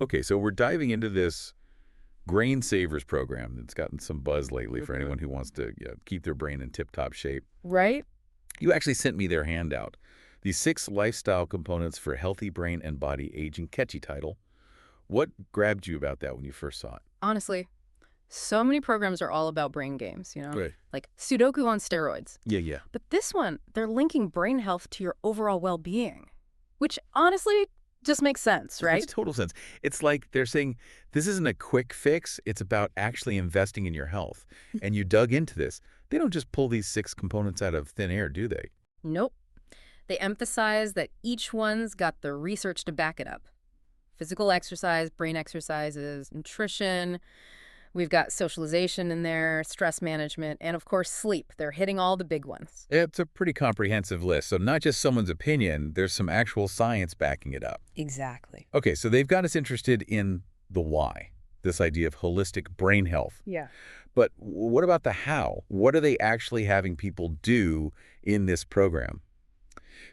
Okay, so we're diving into this BrainSavers program that's gotten some buzz lately for anyone who wants to keep their brain in tip-top shape. Right? You actually sent me their handout. These 6 lifestyle components for healthy brain and body aging. Catchy title. What grabbed you about that when you first saw it? Honestly, so many programs are all about brain games, Right. like Sudoku on steroids. Yeah, yeah. But this one, they're linking brain health to your overall well-being, which honestly just makes sense, It makes right? total sense. It's like they're saying this isn't a quick fix. It's about actually investing in your health. And you dug into this. They don't just pull these 6 components out of thin air, do they? Nope. They emphasize that each one's got the research to back it up. Physical exercise, brain exercises, nutrition. We've got socialization in there, stress management, and of course sleep. They're hitting all the big ones. It's a pretty comprehensive list. So not just someone's opinion, there's some actual science backing it up. Exactly. Okay, so they've got us interested in the why, this idea of holistic brain health. Yeah. But what about the how? What are they actually having people do in this program?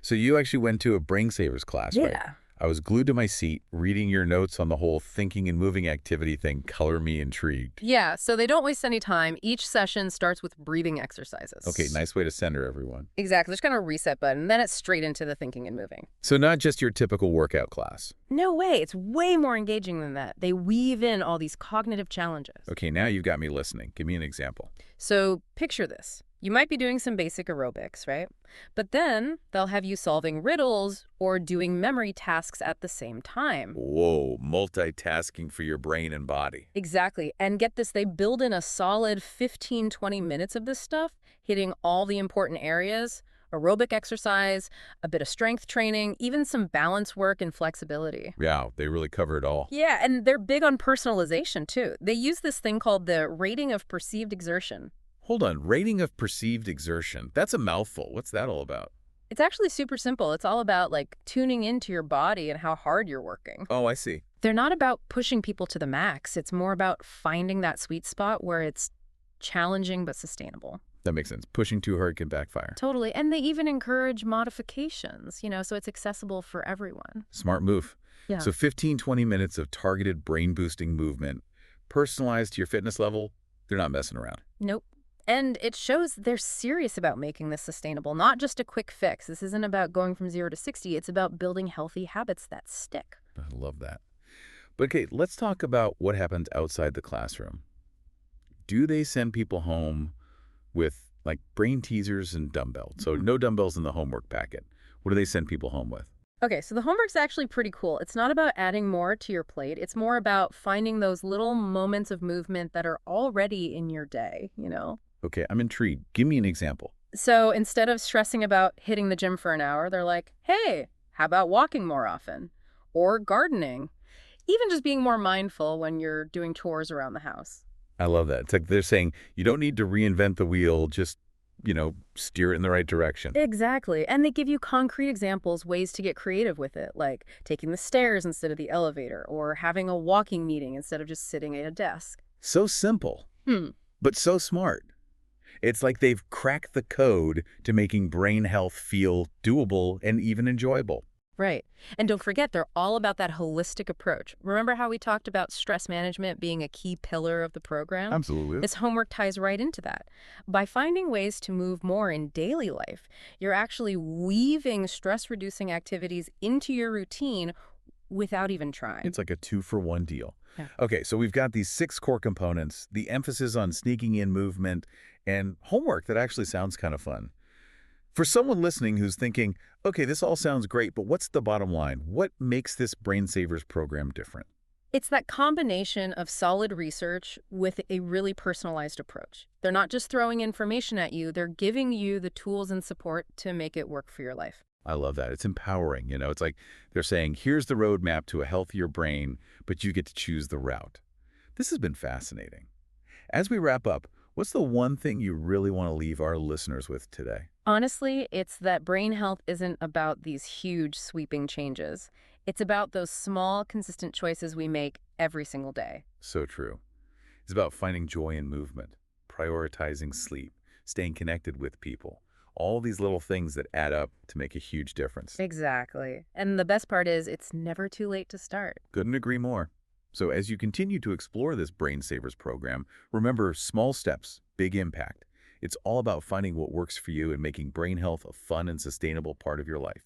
So you actually went to a BrainSavers class, right? Yeah. I was glued to my seat, reading your notes on the whole thinking and moving activity thing. Color me intrigued. Yeah, so they don't waste any time. Each session starts with breathing exercises. Okay, nice way to center everyone. Exactly. There's kind of a reset button, then it's straight into the thinking and moving. So not just your typical workout class. No way. It's way more engaging than that. They weave in all these cognitive challenges. Okay, now you've got me listening. Give me an example. So picture this. You might be doing some basic aerobics, right? But then they'll have you solving riddles or doing memory tasks at the same time. Whoa, multitasking for your brain and body. Exactly. And get this, they build in a solid 15, 20 minutes of this stuff, hitting all the important areas, aerobic exercise, a bit of strength training, even some balance work and flexibility. Yeah, they really cover it all. Yeah, and they're big on personalization, too. They use this thing called the rating of perceived exertion. Hold on, rating of perceived exertion. That's a mouthful. What's that all about? It's actually super simple. It's all about, like, tuning into your body and how hard you're working. Oh, I see. They're not about pushing people to the max. It's more about finding that sweet spot where it's challenging but sustainable. That makes sense. Pushing too hard can backfire. Totally. And they even encourage modifications, so it's accessible for everyone. Smart move. Yeah. So 15, 20 minutes of targeted brain-boosting movement, personalized to your fitness level, they're not messing around. Nope. And it shows they're serious about making this sustainable, not just a quick fix. This isn't about going from 0 to 60. It's about building healthy habits that stick. I love that. But okay, let's talk about what happens outside the classroom. Do they send people home with like brain teasers and dumbbells? So no dumbbells in the homework packet. What do they send people home with? Okay, so the homework's actually pretty cool. It's not about adding more to your plate. It's more about finding those little moments of movement that are already in your day. Okay, I'm intrigued. Give me an example. So instead of stressing about hitting the gym for an hour, they're like, hey, how about walking more often? Or gardening? Even just being more mindful when you're doing chores around the house. I love that. It's like they're saying you don't need to reinvent the wheel, just, steer it in the right direction. Exactly. And they give you concrete examples, ways to get creative with it, like taking the stairs instead of the elevator, or having a walking meeting instead of just sitting at a desk. So simple, but so smart. It's like they've cracked the code to making brain health feel doable and even enjoyable. Right. And don't forget, they're all about that holistic approach. Remember how we talked about stress management being a key pillar of the program? Absolutely. This homework ties right into that. By finding ways to move more in daily life, you're actually weaving stress-reducing activities into your routine without even trying. It's like a 2-for-1 deal. Yeah. Okay, so we've got these 6 core components, the emphasis on sneaking in movement, and homework that actually sounds kind of fun. For someone listening who's thinking, okay, this all sounds great, but what's the bottom line? What makes this BrainSavers program different? It's that combination of solid research with a really personalized approach. They're not just throwing information at you, they're giving you the tools and support to make it work for your life. I love that. It's empowering. It's like they're saying, here's the roadmap to a healthier brain, but you get to choose the route. This has been fascinating. As we wrap up, what's the one thing you really want to leave our listeners with today? Honestly, it's that brain health isn't about these huge sweeping changes. It's about those small, consistent choices we make every single day. So true. It's about finding joy in movement, prioritizing sleep, staying connected with people. All these little things that add up to make a huge difference. Exactly. And the best part is it's never too late to start. Couldn't agree more. So as you continue to explore this BrainSavers program, remember small steps, big impact. It's all about finding what works for you and making brain health a fun and sustainable part of your life.